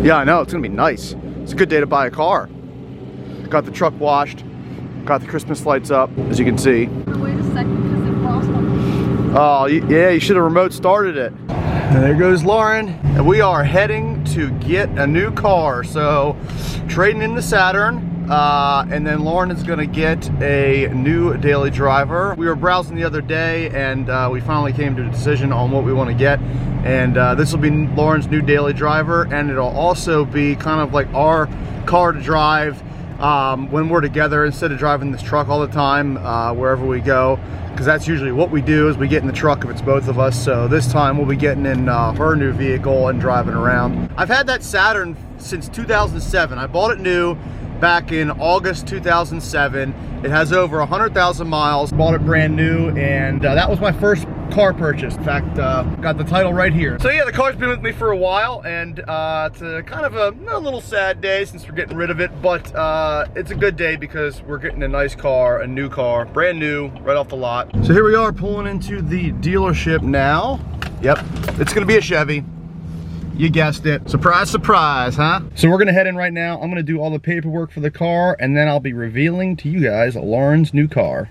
Yeah, I know, it's gonna be nice. It's a good day to buy a car. Got the truck washed, got the Christmas lights up, as you can see. Wait a second, because it lost one. Oh, yeah, you should have remote started it. And there goes Lauren. And we are heading to get a new car. So, trading in the Saturn. And then Lauren is gonna get a new daily driver. We were browsing the other day and we finally came to a decision on what we want to get. And this will be Lauren's new daily driver, and it'll also be kind of like our car to drive when we're together, instead of driving this truck all the time wherever we go, because that's usually what we do, is we get in the truck if it's both of us. So this time we'll be getting in her new vehicle and driving around. I've had that Saturn since 2007. I bought it new back in August 2007. It has over 100,000 miles. Bought it brand new, and that was my first car purchase. In fact, got the title right here. So yeah, the car's been with me for a while, and it's a kind of a little sad day since we're getting rid of it, but it's a good day because we're getting a nice car, a new car, brand new, right off the lot. So here we are pulling into the dealership now. Yep, it's gonna be a Chevy. You guessed it. Surprise, surprise, huh? So we're gonna head in right now. I'm gonna do all the paperwork for the car, and then I'll be revealing to you guys Lauren's new car.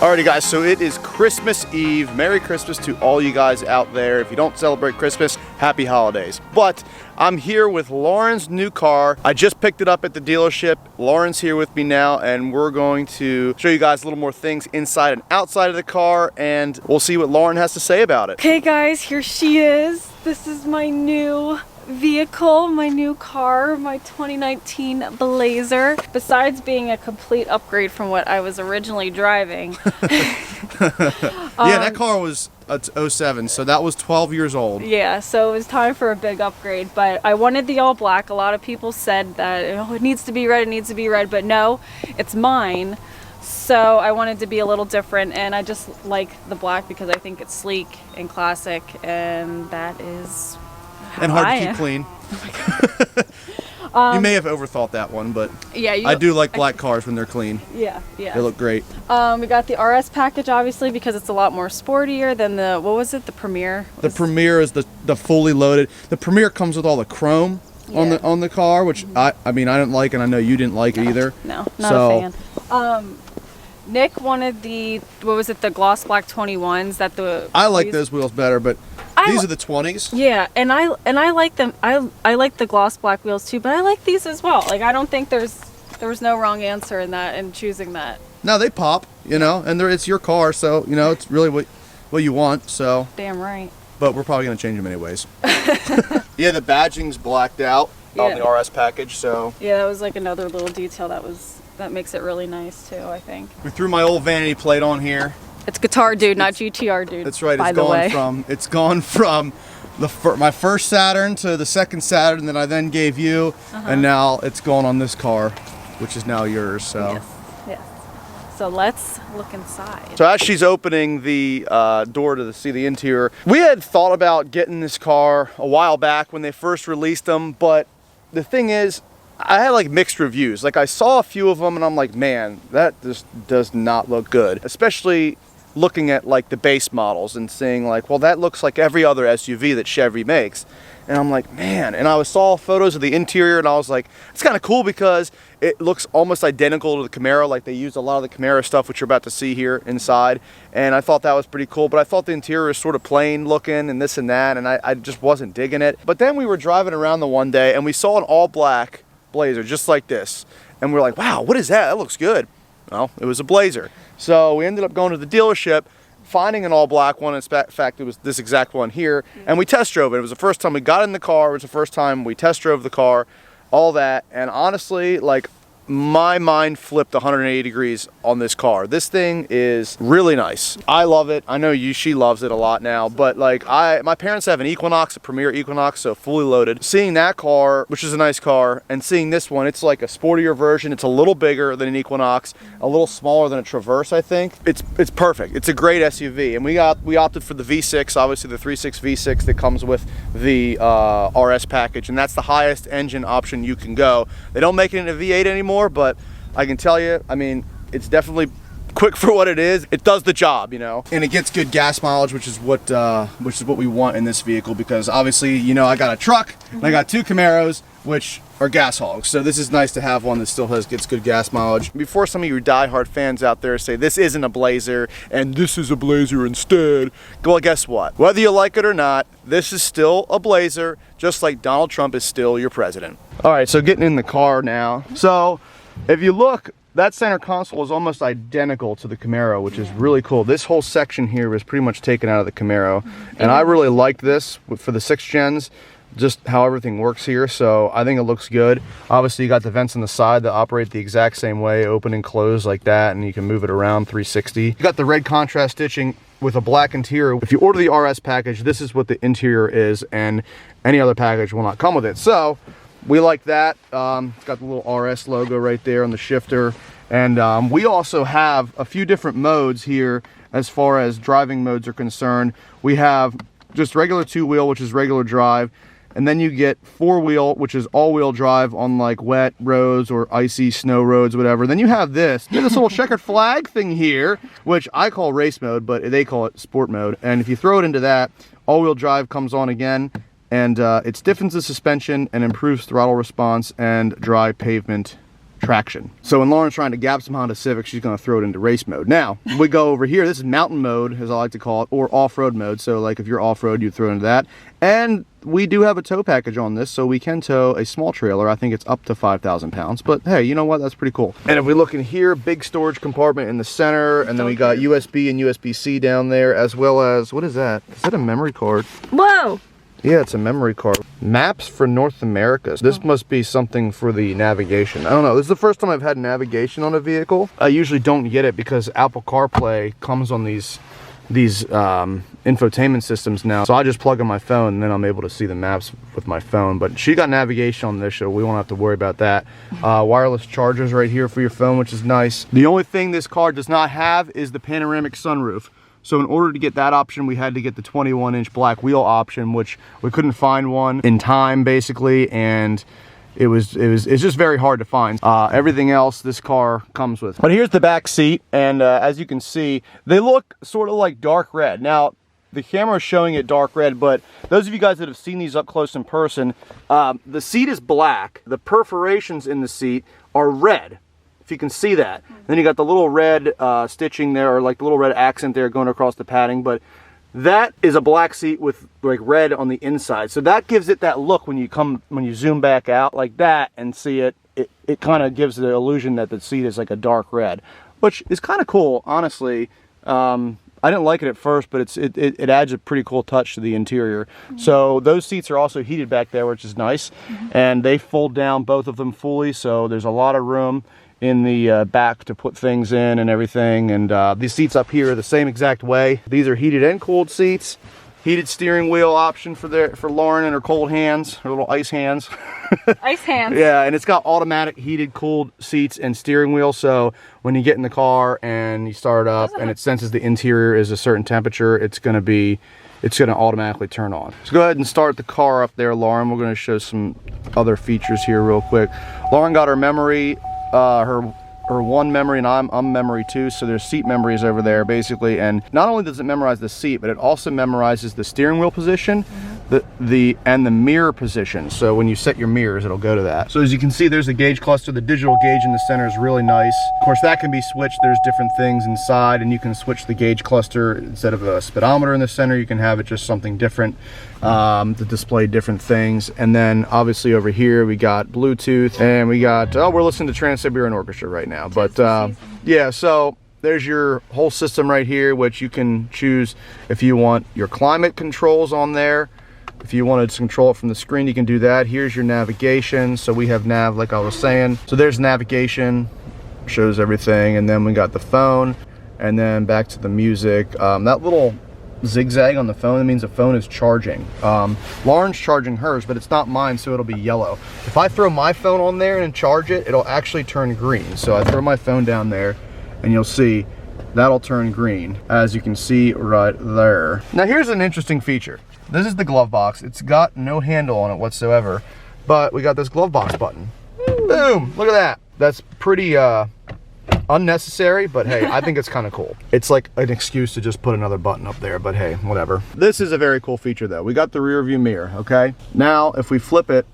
Alrighty guys, so it is Christmas Eve. Merry Christmas to all you guys out there. If you don't celebrate Christmas, happy holidays. But I'm here with Lauren's new car. I just picked it up at the dealership. Lauren's here with me now, and we're going to show you guys a little more things inside and outside of the car, and we'll see what Lauren has to say about it. Okay guys, here she is. This is my new vehicle, my new car, my 2019 Blazer. Besides being a complete upgrade from what I was originally driving. Yeah, that car was a 07, so that was 12 years old. Yeah, so it was time for a big upgrade, but I wanted the all black. A lot of people said that, oh, it needs to be red, it needs to be red, but no, it's mine. So I wanted to be a little different, and I just like the black because I think it's sleek and classic, and that is and hard to keep clean. You may have overthought that one, but yeah, I do like black cars when they're clean. Yeah, yeah. They look great. We got the RS package, obviously, because it's a lot more sportier than the, what was it, the Premier? The Premier is the fully loaded. The Premier comes with all the chrome on the car, which I mean I didn't like, and I know you didn't like it either. No, not a fan. Nick wanted the, what was it, the gloss black 21s that the... I like those wheels better, but these are the 20s. Yeah, and I like them. I like the gloss black wheels too, but I like these as well. Like, I don't think there was no wrong answer in that, in choosing that. No, they pop, you know, and it's your car, so you know it's really what you want. So damn right. But we're probably gonna change them anyways. Yeah, the badging's blacked out on the RS package, so yeah, that was like another little detail that makes it really nice too, I think. We threw my old vanity plate on here. It's Guitar Dude, not GTR Dude. That's right. It's gone from my first Saturn to the second Saturn that I then gave you, and now it's gone on this car, which is now yours. So. Yes. So let's look inside. So as she's opening the door to see the interior, we had thought about getting this car a while back when they first released them, but the thing is, I had like mixed reviews. Like I saw a few of them and I'm like, man, that just does not look good. Especially looking at like the base models and seeing like, well, that looks like every other SUV that Chevy makes. And I'm like, man, and I saw photos of the interior and I was like, it's kind of cool because it looks almost identical to the Camaro. Like they used a lot of the Camaro stuff, which you're about to see here inside. And I thought that was pretty cool, but I thought the interior was sort of plain looking and this and that, and I just wasn't digging it. But then we were driving around the one day and we saw an all black Blazer just like this. And we're like, wow, what is that? That looks good. Well, it was a Blazer. So we ended up going to the dealership, finding an all black one. In fact, it was this exact one here, and we test drove it. It was the first time we got in the car. It was the first time we test drove the car, all that. And honestly, like my mind flipped 180 degrees on this car. This thing is really nice. I love it. I know she loves it a lot now, but like my parents have an Equinox, a Premier Equinox, so fully loaded. Seeing that car, which is a nice car, and seeing this one, it's like a sportier version. It's a little bigger than an Equinox, a little smaller than a Traverse, I think. It's perfect. It's a great SUV, and we opted for the V6, obviously the 3.6 V6 that comes with the RS package, and that's the highest engine option you can go. They don't make it in a V8 anymore, but I can tell you, I mean, it's definitely quick for what it is. It does the job, you know, and it gets good gas mileage, which is what we want in this vehicle, because obviously, you know, I got a truck and I got 2 Camaros, which are gas hogs. So this is nice to have one that still gets good gas mileage. Before some of you diehard fans out there say this isn't a Blazer and this is a Blazer instead, well, guess what? Whether you like it or not, this is still a Blazer, just like Donald Trump is still your president. All right, so getting in the car now. So if you look, that center console is almost identical to the Camaro, which is really cool. This whole section here was pretty much taken out of the Camaro, and I really liked this for the 6th gens, just how everything works here. So I think it looks good. Obviously, you got the vents on the side that operate the exact same way, open and close like that, and you can move it around 360. You got the red contrast stitching with a black interior. If you order the RS package, this is what the interior is, and any other package will not come with it. So we like that. It's got the little RS logo right there on the shifter. And we also have a few different modes here as far as driving modes are concerned. We have just regular 2-wheel, which is regular drive. And then you get 4-wheel, which is all-wheel drive on like wet roads or icy snow roads, whatever. Then you have this little checkered flag thing here, which I call race mode, but they call it sport mode. And if you throw it into that, all-wheel drive comes on again. And it stiffens the suspension and improves throttle response and dry pavement traction. So when Lauren's trying to gap some Honda Civic, she's going to throw it into race mode. Now, we go over here. This is mountain mode, as I like to call it, or off-road mode. So like if you're off-road, you throw it into that. And we do have a tow package on this, so we can tow a small trailer. I think it's up to 5,000 pounds. But hey, you know what? That's pretty cool. And if we look in here, big storage compartment in the center, and then we got USB and USB-C down there, as well as, what is that? Is that a memory card? Whoa! Yeah, it's a memory card. Maps for North America. This must be something for the navigation. I don't know. This is the first time I've had navigation on a vehicle. I usually don't get it because Apple CarPlay comes on these infotainment systems now. So I just plug in my phone and then I'm able to see the maps with my phone. But she got navigation on this, so we won't have to worry about that. Wireless chargers right here for your phone, which is nice. The only thing this car does not have is the panoramic sunroof. So in order to get that option, we had to get the 21-inch black wheel option, which we couldn't find one in time, basically, and it's just very hard to find. Everything else this car comes with. But here's the back seat, and as you can see, they look sort of like dark red. Now, the camera is showing it dark red, but those of you guys that have seen these up close in person, the seat is black. The perforations in the seat are red. You can see that. And then you got the little red stitching there, or like the little red accent there going across the padding, but that is a black seat with like red on the inside. So that gives it that look when you zoom back out like that and see it kind of gives the illusion that the seat is like a dark red, which is kind of cool, honestly. I didn't like it at first, but it adds a pretty cool touch to the interior. So those seats are also heated back there, which is nice. And they fold down, both of them fully, so there's a lot of room in the back to put things in and everything. And these seats up here are the same exact way. These are heated and cooled seats. Heated steering wheel option for Lauren and her cold hands, her little ice hands. Ice hands. Yeah, and it's got automatic heated cooled seats and steering wheel, so when you get in the car and you start up and it senses the interior is a certain temperature, it's going to automatically turn on. So go ahead and start the car up there, Lauren. We're going to show some other features here real quick. Lauren got her memory, her one memory, and I'm memory too, so there's seat memories over there basically. And not only does it memorize the seat, but it also memorizes the steering wheel position, and the mirror position. So when you set your mirrors, it'll go to that. So as you can see, there's a gauge cluster. The digital gauge in the center is really nice. Of course, that can be switched. There's different things inside, and you can switch the gauge cluster. Instead of a speedometer in the center, you can have it just something different to display different things. And then obviously over here we got Bluetooth, and we got we're listening to Trans-Siberian Orchestra right now. But yeah, so there's your whole system right here, which you can choose if you want your climate controls on there. If you wanted to control it from the screen, you can do that. Here's your navigation. So we have nav, like I was saying. So there's navigation, shows everything. And then we got the phone, and then back to the music. That little zigzag on the phone, that means the phone is charging. Lauren's charging hers, but it's not mine, so it'll be yellow. If I throw my phone on there and charge it, it'll actually turn green. So I throw my phone down there, and you'll see that'll turn green, as you can see right there. Now here's an interesting feature. This is the glove box. It's got no handle on it whatsoever, but we got this glove box button. Boom, look at that. That's pretty unnecessary, but hey, I think it's kind of cool. It's like an excuse to just put another button up there, but hey, whatever. This is a very cool feature though. We got the rear view mirror, okay? Now, if we flip it,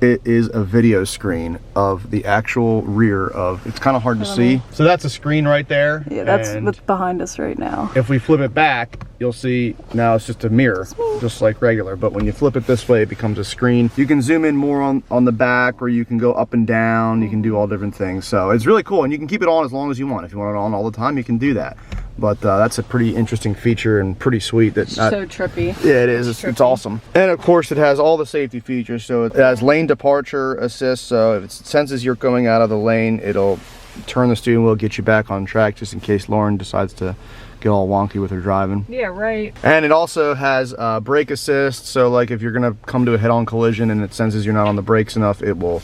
it is a video screen of the actual rear of, it's kind of hard to see. So that's a screen right there. Yeah, that's what's behind us right now. If we flip it back, you'll see now it's just a mirror, just like regular. But when you flip it this way, it becomes a screen. You can zoom in more on the back, or you can go up and down. You can do all different things. So it's really cool, and you can keep it on as long as you want. If you want it on all the time, you can do that. But that's a pretty interesting feature and pretty sweet. So trippy. Yeah, it is. It's awesome. And of course, it has all the safety features. So it has lane departure assist. So if it senses you're going out of the lane, it'll turn the steering wheel, get you back on track, just in case Lauren decides to get all wonky with her driving. Yeah, right. And it also has brake assist. So like if you're gonna come to a head-on collision and it senses you're not on the brakes enough, it will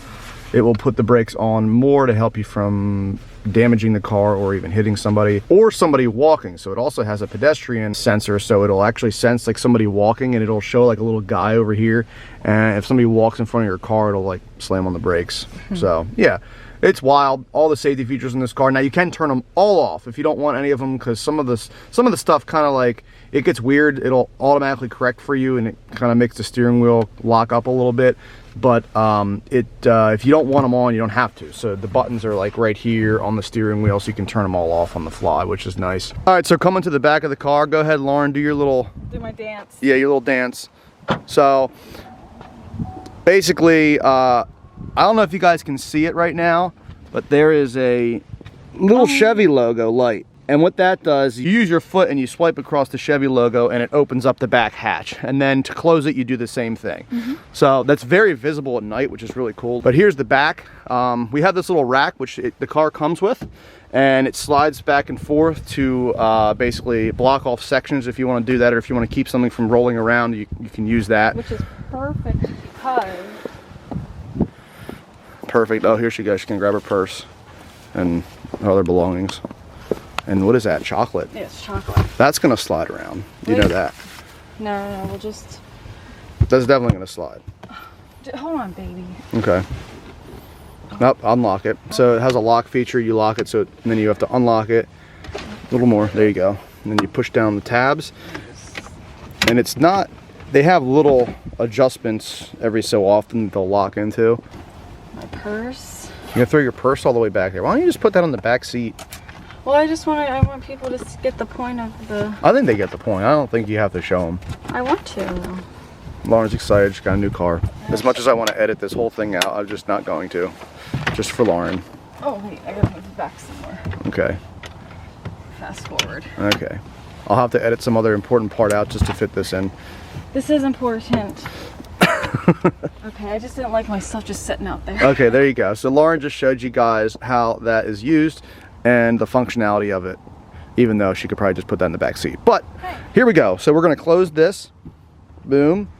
put the brakes on more to help you from damaging the car or even hitting somebody or somebody walking. So it also has a pedestrian sensor, so it'll actually sense like somebody walking, and it'll show like a little guy over here, and if somebody walks in front of your car, it'll like slam on the brakes. So yeah, it's wild. All the safety features in this car. Now you can turn them all off if you don't want any of them, because some of the stuff kind of like, it gets weird. It'll automatically correct for you, and it kind of makes the steering wheel lock up a little bit. But if you don't want them on, you don't have to. So the buttons are like right here on the steering wheel, so you can turn them all off on the fly, which is nice. All right, so coming to the back of the car, go ahead, Lauren, do your little... Do my dance. Yeah, your little dance. So basically, I don't know if you guys can see it right now, but there is a little Chevy logo light. And what that does, you use your foot and you swipe across the Chevy logo, and it opens up the back hatch. And then to close it, you do the same thing. So that's very visible at night, which is really cool. But here's the back. We have this little rack, which the car comes with, and it slides back and forth to basically block off sections if you want to do that, or if you want to keep something from rolling around, you can use that. Which is perfect because... Perfect. Oh, here she goes. She can grab her purse and other belongings. And what is that? Chocolate? Yeah, it's chocolate. That's gonna slide around. You know that. No, we'll just... That's definitely gonna slide. Hold on, baby. Okay. Nope, unlock it. So it has a lock feature. You lock it, and then you have to unlock it. A little more. There you go. And then you push down the tabs. And it's not... They have little adjustments every so often they'll lock into. My purse. You're gonna throw your purse all the way back there. Why don't you just put that on the back seat? Well, I want people to get the point of the... I think they get the point. I don't think you have to show them. I want to. Lauren's excited. She's got a new car. As much as I want to edit this whole thing out, I'm just not going to. Just for Lauren. Oh, wait. I gotta move it back somewhere. Okay. Fast forward. Okay. I'll have to edit some other important part out just to fit this in. This is important. Okay, I just didn't like my stuff just sitting out there. Okay, there you go. So Lauren just showed you guys how that is used and the functionality of it, even though she could probably just put that in the back seat. But here we go. So we're gonna close this. Boom.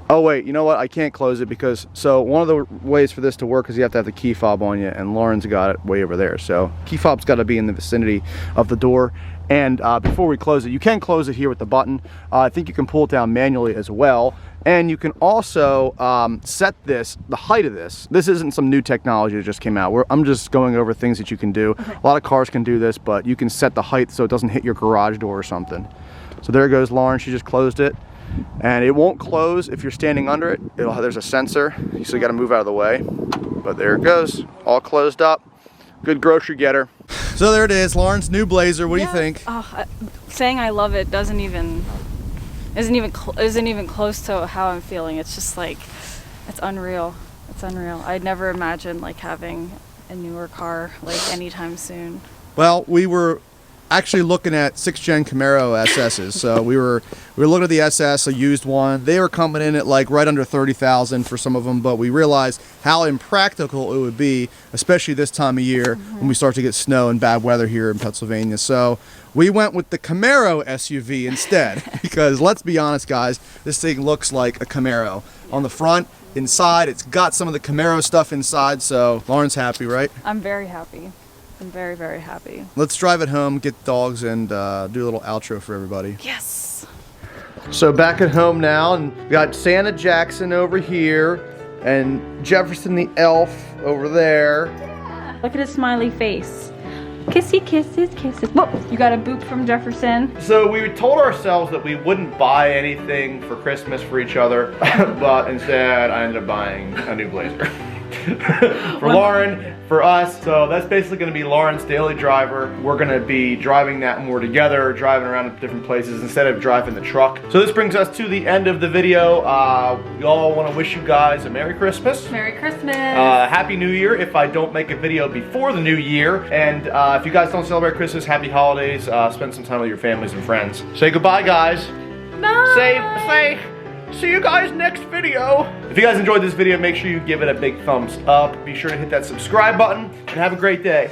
Oh wait, you know what? I can't close it because, so one of the ways for this to work is you have to have the key fob on you, and Lauren's got it way over there. So key fob's got to be in the vicinity of the door. And before we close it, you can close it here with the button. I think you can pull it down manually as well. And you can also set the height of this. This isn't some new technology that just came out. I'm just going over things that you can do. Okay. A lot of cars can do this, but you can set the height so it doesn't hit your garage door or something. So there goes Lauren, she just closed it. And it won't close if you're standing under it. There's a sensor, so you gotta move out of the way. But there it goes, all closed up. Good grocery getter. So there it is, Lauren's new Blazer. What do you think? Saying I love it isn't even close to how I'm feeling. It's just like, it's unreal. It's unreal. I'd never imagined like having a newer car like anytime soon. Well, we were actually looking at 6th gen Camaro SSs. So we were looking at the SS, a used one. They were coming in at like right under 30,000 for some of them, but we realized how impractical it would be, especially this time of year when we start to get snow and bad weather here in Pennsylvania. So we went with the Camaro SUV instead, because let's be honest, guys, this thing looks like a Camaro. On the front, inside, it's got some of the Camaro stuff inside, so Lauren's happy, right? I'm very happy. I'm very, very happy. Let's drive it home, get the dogs, and do a little outro for everybody. Yes. So back at home now, and we got Santa Jackson over here, and Jefferson the elf over there. Look at his smiley face. Kissy kisses, kisses. Whoa, you got a boop from Jefferson. So we told ourselves that we wouldn't buy anything for Christmas for each other, but instead I ended up buying a new blazer. For Lauren, for us. So that's basically going to be Lauren's daily driver. We're going to be driving that more together, driving around to different places instead of driving the truck. So this brings us to the end of the video. We all want to wish you guys a Merry Christmas. Merry Christmas. Happy New Year if I don't make a video before the New Year. And if you guys don't celebrate Christmas, happy holidays. Spend some time with your families and friends. Say goodbye, guys. Bye. Say, see you guys next video. If you guys enjoyed this video, make sure you give it a big thumbs up. Be sure to hit that subscribe button and have a great day.